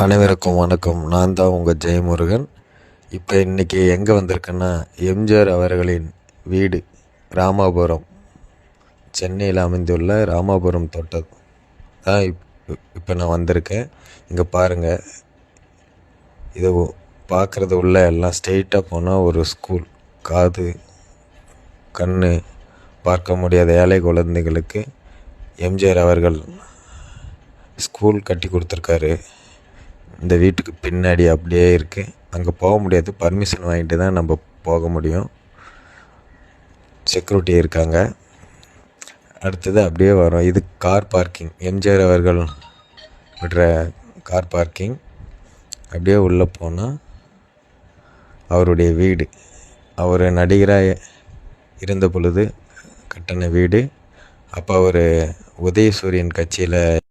அனைவருக்கும் வணக்கம். நான் தான் உங்கள் ஜெயமுருகன். இப்போ இன்றைக்கி எங்கே வந்திருக்கேன்னா, எம்ஜிஆர் அவர்களின் வீடு ராமாபுரம், சென்னையில் அமைந்துள்ள ராமாபுரம் தோட்டம் தான் இப்போ நான் வந்திருக்கேன். இங்கே பாருங்கள், இதை பார்க்குறது உள்ள எல்லாம் ஸ்ட்ரெயிட்டாக போனால் ஒரு ஸ்கூல். காது கண் பார்க்க முடியாத ஏழை குழந்தைகளுக்கு எம்ஜிஆர் அவர்கள் ஸ்கூல் கட்டி கொடுத்துருக்காரு. இந்த வீட்டுக்கு பின்னாடி அப்படியே இருக்குது. அங்கே போக முடியாது, பர்மிஷன் வாங்கிட்டு தான் நம்ம போக முடியும். செக்யூரிட்டி இருக்காங்க. அடுத்தது அப்படியே வரும். இது கார் பார்க்கிங், எம்ஜிஆர் அவர்கள் விடுற கார் பார்க்கிங். அப்படியே உள்ளே போனால் அவருடைய வீடு, அவர் நடிகராக இருந்த பொழுது கட்டின வீடு. அப்போ அவர் உதயசூரியன் கட்சியில்